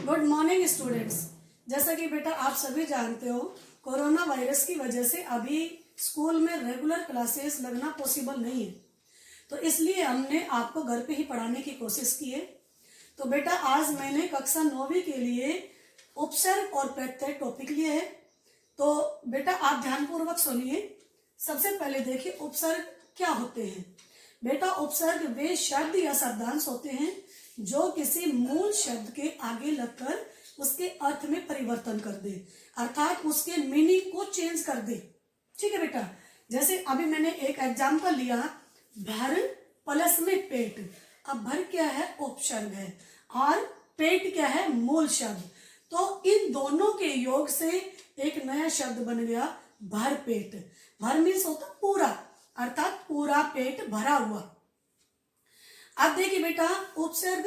Good morning students. जैसा कि बेटा आप सभी जानते हो, कोरोना वायरस की वजह से अभी स्कूल में रेगुलर क्लासेस लगना पॉसिबल नहीं है, तो इसलिए हमने आपको घर पे ही पढ़ाने की कोशिश की है। तो बेटा आज मैंने कक्षा 9वीं के लिए उपसर्ग और प्रत्यय टॉपिक लिए है। तो बेटा आप ध्यानपूर्वक सुनिए। सबसे पहले देखिए उपसर्ग क्या होते हैं। बेटा उपसर्ग वे शब्द या शब्दांश होते हैं जो किसी मूल शब्द के आगे लगकर उसके अर्थ में परिवर्तन कर दे, अर्थात उसके मीनिंग को चेंज कर दे। ठीक है बेटा, जैसे अभी मैंने एक एग्जाम्पल लिया, भर प्लस में पेट। अब भर क्या है? उपसर्ग है, और पेट क्या है? मूल शब्द। तो इन दोनों के योग से एक नया शब्द बन गया, भर पेट। भर मीन्स होता पूरा, अर्थात पूरा पेट भरा हुआ। अब देखिए बेटा, उपसर्ग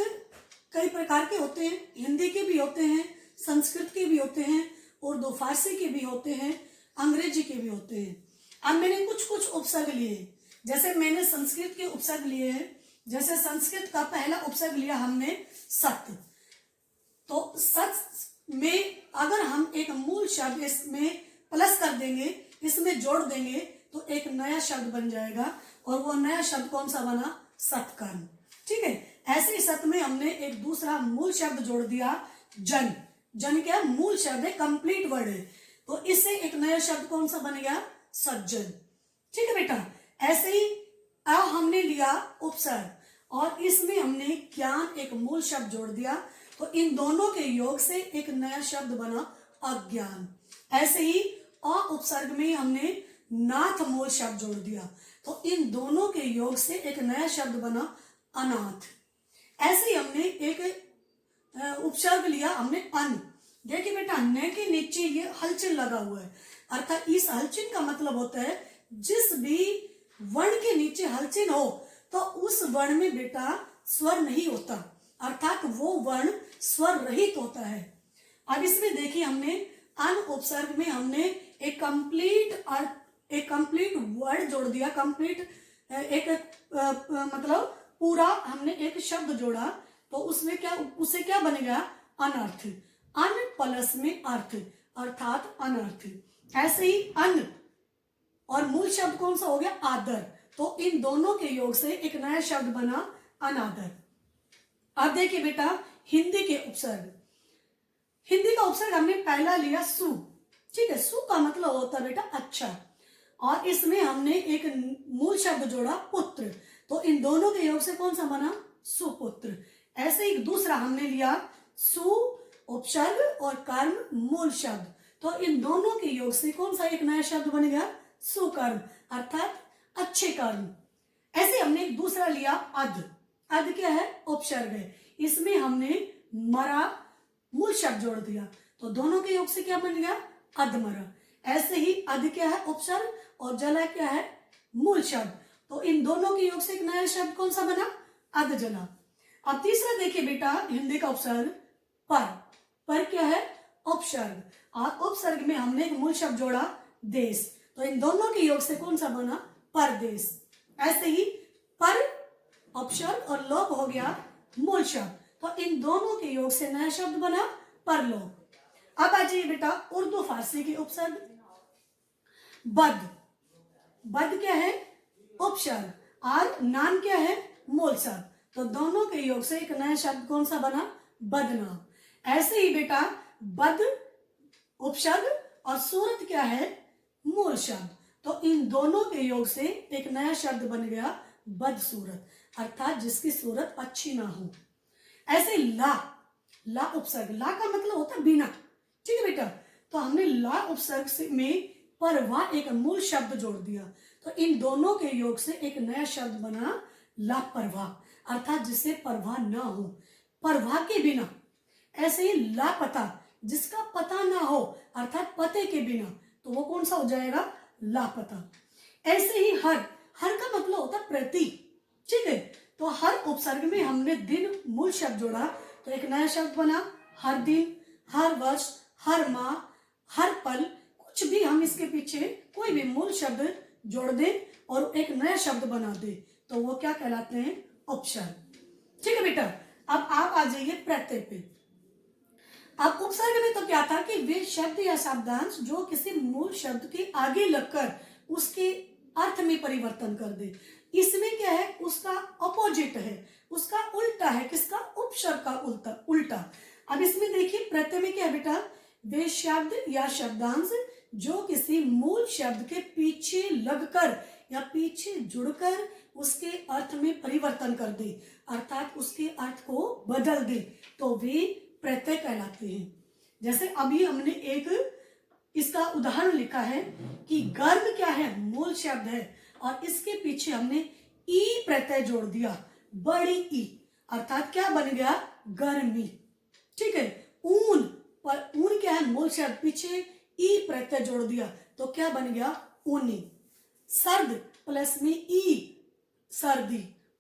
कई प्रकार के होते हैं। हिंदी के भी होते हैं, संस्कृत के भी होते हैं, उर्दू फारसी के भी होते हैं, अंग्रेजी के भी होते हैं। अब मैंने कुछ उपसर्ग लिए, जैसे मैंने संस्कृत के उपसर्ग लिए हैं। जैसे संस्कृत का पहला उपसर्ग लिया हमने सत। तो सत में अगर हम एक मूल शब्द इसमें प्लस कर देंगे, इसमें जोड़ देंगे, तो एक नया शब्द बन जाएगा, और वो नया शब्द कौन सा बना? सत्कर्म। ठीक है, ऐसे ही सत में हमने एक दूसरा मूल शब्द जोड़ दिया, जन। जन क्या? मूल शब्द है, कंप्लीट वर्ड है, तो इससे एक नया शब्द कौन सा बन गया? सज्जन। ठीक है बेटा, ऐसे ही अब हमने लिया उपसर्ग, और इसमें हमने ज्ञान एक मूल शब्द जोड़ दिया, तो इन दोनों के योग से एक नया शब्द बना, अज्ञान। ऐसे ही अ उपसर्ग में हमने नाथ मूल शब्द जोड़ दिया, तो इन दोनों के योग से एक नया शब्द बना, अनाथ। ऐसे ही हमने एक उपसर्ग लिया, हमने अन। देखिए बेटा, न के नीचे ये हलचल लगा हुआ है, अर्थात इस हलचल का मतलब होता है जिस भी वर्ण के नीचे हलचल हो तो उस वर्ण में बेटा स्वर नहीं होता, अर्थात वो वर्ण स्वर रहित होता है। अब इसमें देखिए, हमने अन उपसर्ग में हमने एक कंप्लीट वर्ड जोड़ दिया, कंप्लीट एक मतलब पूरा हमने एक शब्द जोड़ा, तो उसमें क्या, उसे क्या बन गया? अनर्थ। अन प्लस में अर्थ, अर्थात अनर्थ। ऐसे ही अन और मूल शब्द कौन सा हो गया? आदर। तो इन दोनों के योग से एक नया शब्द बना, अनादर। अब देखिए बेटा, हिंदी के उपसर्ग। हिंदी का उपसर्ग हमने पहला लिया सु। ठीक है, सु का मतलब होता है बेटा अच्छा, और इसमें हमने एक मूल शब्द जोड़ा, पुत्र। तो इन दोनों के योग से कौन सा बना? सुपुत्र। ऐसे ही दूसरा हमने लिया सु उपसर्ग और कर्म मूल शब्द, तो इन दोनों के योग से कौन सा एक नया शब्द बन गया? सुकर्म, अर्थात अच्छे कर्म। ऐसे हमने एक दूसरा लिया अध। अध क्या है? उपसर्ग है, इसमें हमने मरा मूल शब्द जोड़ दिया, तो दोनों के योग से क्या बन गया? अधमरा। ऐसे ही अध क्या है? उपसर्ग, और जला क्या है? मूल शब्द, तो इन दोनों के योग से एक नया शब्द कौन सा बना? अधजला। अब तीसरा देखिए बेटा, हिंदी का उपसर्ग पर। पर क्या है? उपसर्ग, और उपसर्ग में हमने एक मूल शब्द जोड़ा, देश, तो इन दोनों के योग से कौन सा बना? परदेश। ऐसे ही पर उपसर्ग और लोक हो गया मूल शब्द, तो इन दोनों के योग से नया शब्द बना, परलोक। अब आ जाइए बेटा उर्दू फारसी के उपसर्ग। बद। बद क्या है? उपसर्ग, और नाम क्या है? मूल शब्द, तो दोनों के योग से एक नया शब्द कौन सा बना? बदनाम। ऐसे ही बेटा बद उपसर्ग और सूरत क्या है? मूल शब्द, तो इन दोनों के योग से एक नया शब्द बन गया, बदसूरत, अर्थात जिसकी सूरत अच्छी ना हो। ऐसे ला। ला उपसर्ग, ला का मतलब होता है बिना। ठीक है बेटा, तो हमने ला उपसर्ग से में परवाह एक मूल शब्द जोड़ दिया, तो इन दोनों के योग से एक नया शब्द बना, लापरवाह, अर्थात जिससे परवाह ना हो, परवाह के बिना। ऐसे ही लापता, जिसका पता ना हो, अर्थात पते के बिना, तो वो कौन सा हो जाएगा? लापता। ऐसे ही हर। हर का मतलब होता है प्रति। ठीक है, तो हर उपसर्ग में हमने दिन मूल शब्द जोड़ा, तो एक नया शब्द बना, हर दिन, हर वर्ष, हर माह, हर पल। कुछ भी हम इसके पीछे कोई भी मूल शब्द जोड़ दे और एक नया शब्द बना दे, तो वो क्या कहलाते हैं? उपसर्ग। ठीक है बेटा, अब आप आ जाइए प्रत्यय पे। अब उपसर्ग में तो क्या था कि वे शब्द या शब्दांश जो किसी मूल शब्द के आगे लगकर उसके अर्थ में परिवर्तन कर दे। इसमें क्या है, उसका अपोजिट है, उसका उल्टा है, किसका, उपसर्ग का उल्टा। अब इसमें देखिए प्रत्यय में क्या है बेटा, वे शब्द या शब्दांश जो किसी मूल शब्द के पीछे लगकर या पीछे जुड़कर उसके अर्थ में परिवर्तन कर दे, अर्थात उसके अर्थ को बदल दे, तो वे प्रत्यय कहलाते हैं। जैसे अभी हमने एक इसका उदाहरण लिखा है कि गर्म क्या है, मूल शब्द है, और इसके पीछे हमने ई प्रत्यय जोड़ दिया, बड़ी ई, अर्थात क्या बन गया, गर्मी। ठीक है। ऊन, पर ऊन क्या है, मूल शब्द, पीछे ई प्रत्यय जोड़ दिया तो क्या बन गया, ऊनी। सर्द प्लस में ई, सर्दी।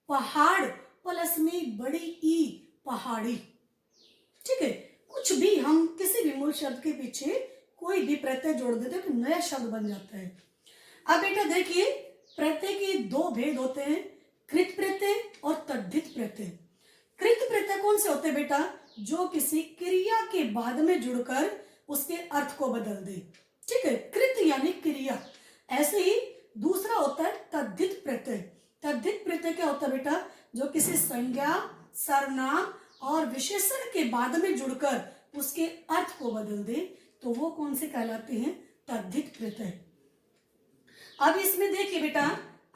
पहाड़ प्लस में बड़ी ई, पहाड़ी। ठीक है। कुछ भी हम किसी भी मूल शब्द के पीछे कोई भी प्रत्यय जोड़ देते हैं तो नया शब्द बन जाता है। अब बेटा देखिए प्रत्यय के दो भेद होते हैं, कृत प्रत्यय और तद्धित प्रत्यय। कृत प्रत्यय कौन से होते हैं बेटा, जो किसी क्रिया के बाद में जुड़कर उसके अर्थ को बदल दे। ठीक है, कृत यानी क्रिया। ऐसे ही दूसरा होता है तद्धित प्रत्यय। तद्धित प्रत्यय क्या होता है बेटा, जो किसी संज्ञा, सर्वनाम और विशेषण के बाद में जुड़कर उसके अर्थ को बदल दे, तो वो कौन से कहलाते हैं, तद्धित प्रत्यय। अब इसमें देखिए बेटा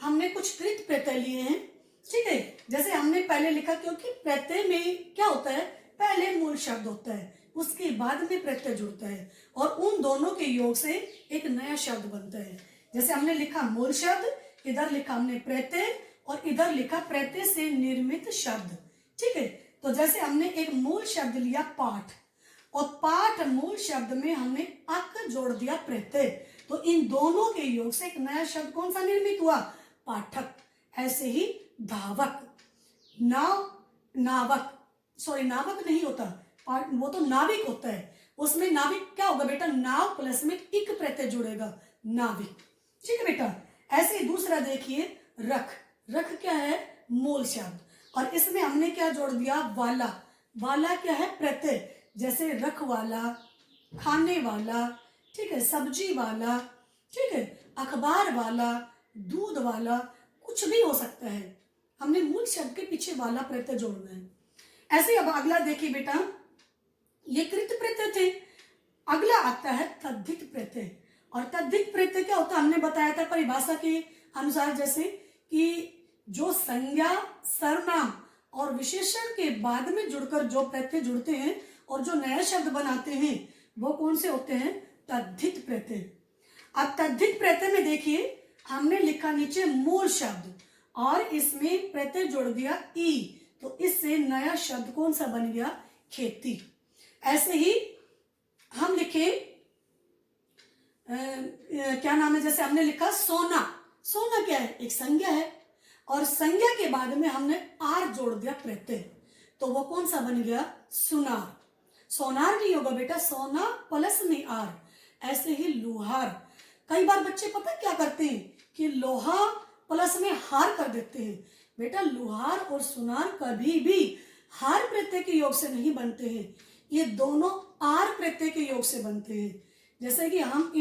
हमने कुछ कृत प्रत्यय लिए हैं। ठीक है, जैसे हमने पहले लिखा, क्योंकि प्रत्यय में क्या होता है, पहले मूल शब्द होता है, उसके बाद में प्रत्यय जुड़ता है, और उन दोनों के योग से एक नया शब्द बनता है। जैसे हमने लिखा मूल शब्द, इधर लिखा हमने प्रत्यय, और इधर लिखा प्रत्यय से निर्मित शब्द। ठीक है, तो जैसे हमने एक मूल शब्द लिया पाठ, और पाठ मूल शब्द में हमने अक जोड़ दिया प्रत्यय, तो इन दोनों के योग से एक नया शब्द कौन सा निर्मित हुआ, पाठक। ऐसे ही धावक, नावक, सॉरी नावक नहीं होता, वो तो नाविक होता है, उसमें नाविक क्या होगा बेटा, नाव प्लस में इक प्रत्यय जुड़ेगा, नाविक। ठीक है बेटा। ऐसे ही दूसरा देखिए रख, रख क्या है, मूल शब्द, और इसमें हमने क्या जोड़ दिया, वाला। वाला क्या है, प्रत्यय, जैसे रखवाला, खाने वाला, ठीक है, सब्जी वाला, ठीक है, अखबार वाला, दूध वाला, कुछ भी हो सकता है, हमने मूल शब्द के पीछे वाला प्रत्यय जोड़ना है। ऐसे अब अगला देखिए बेटा, ये कृत प्रत्यय थे, अगला आता है तद्धित प्रत्यय। और तद्धित प्रत्यय क्या होता है, हमने बताया था परिभाषा के अनुसार, जैसे कि जो संज्ञा, सर्वनाम और विशेषण के बाद में जुड़कर जो प्रत्यय जुड़ते हैं और जो नया शब्द बनाते हैं, वो कौन से होते हैं, तद्धित प्रत्यय। अब तद्धित प्रत्यय में देखिए हमने लिखा नीचे मूल शब्द, और इसमें प्रत्यय जोड़ दिया ई, तो इससे नया शब्द कौन सा बन गया, खेती। ऐसे ही हम लिखे क्या नाम है, जैसे हमने लिखा सोना। सोना क्या है, एक संज्ञा है, और संज्ञा के बाद में हमने आर जोड़ दिया प्रत्यय, तो वो कौन सा बन गया, सुनार। सोनार नहीं होगा बेटा, सोना प्लस में आर। ऐसे ही लोहार। कई बार बच्चे पता क्या करते हैं कि लोहा प्लस में हार कर देते हैं। बेटा लोहार और सुनार कभी भी हार प्रत्यय के योग से नहीं बनते हैं, ये दोनों आर प्रत्यय के योग से बनते हैं। जैसे कि हम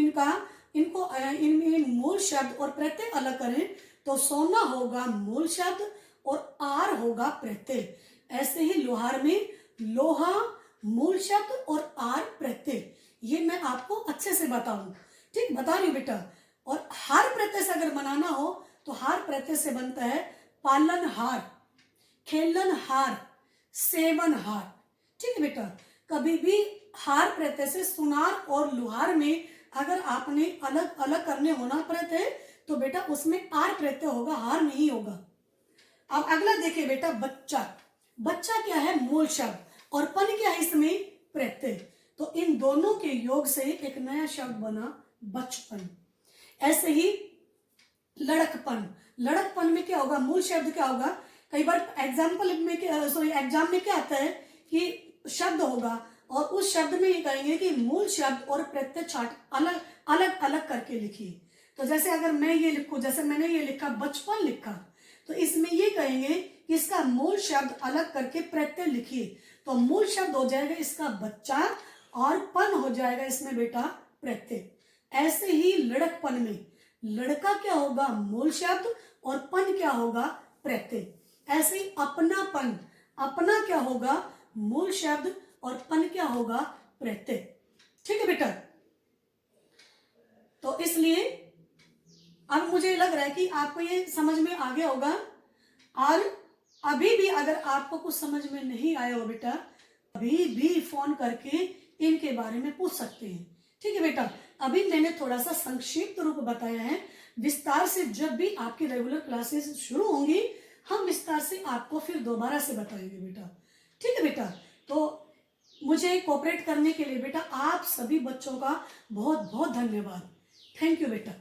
इनमें मूल शब्द और प्रत्यय अलग करें तो सोना होगा मूल शब्द और आर होगा प्रत्यय। ऐसे ही लोहार में लोहा मूल शब्द और आर प्रत्यय, ये मैं आपको अच्छे से बताऊं, ठीक, बता रही हूं बेटा। और हार प्रत्यय से अगर बनाना हो तो हार प्रत्यय से बनता है पालनहार, खेलनहार, सेवनहार। ठीक है बेटा, कभी भी हार प्रत्यय से सुनार और लुहार में अगर आपने अलग अलग करने होना प्रत्यय तो बेटा उसमें आर प्रत्यय होगा, हार नहीं होगा। अब अगला देखिए बेटा, बच्चा। बच्चा क्या है, मूल शब्द, और पन क्या है इसमें, प्रत्यय। तो इन दोनों के योग से एक नया शब्द बना बचपन। ऐसे ही लड़कपन। लड़कपन में क्या होगा, मूल शब्द क्या होगा, कई बार एग्जाम में क्या आता है कि शब्द होगा और उस शब्द में ये कहेंगे कि मूल शब्द और प्रत्यय छाट अलग अलग अलग करके लिखिए। तो जैसे अगर मैं ये लिखूं, जैसे मैंने ये लिखा बचपन लिखा, तो इसमें ये कहेंगे कि इसका मूल शब्द अलग करके प्रत्यय लिखिए। तो मूल शब्द हो जाएगा इसका बच्चा और पन हो जाएगा इसमें बेटा प्रत्यय। ऐसे ही लड़कपन में लड़का क्या होगा मूल शब्द और पन क्या होगा प्रत्यय। ऐसे ही अपनापन, अपना क्या होगा मूल शब्द और पन क्या होगा प्रत्यय। ठीक है बेटा, तो इसलिए अब मुझे लग रहा है कि आपको ये समझ में आ गया होगा। और अभी भी अगर आपको कुछ समझ में नहीं आया हो बेटा, अभी भी फोन करके इनके बारे में पूछ सकते हैं। ठीक है बेटा, अभी मैंने थोड़ा सा संक्षिप्त रूप बताया है। विस्तार से जब भी आपकी रेगुलर क्लासेस शुरू होंगी हम विस्तार से आपको फिर दोबारा से बताएंगे बेटा। ठीक है बेटा, तो मुझे कोऑपरेट करने के लिए बेटा आप सभी बच्चों का बहुत बहुत धन्यवाद। थैंक यू बेटा।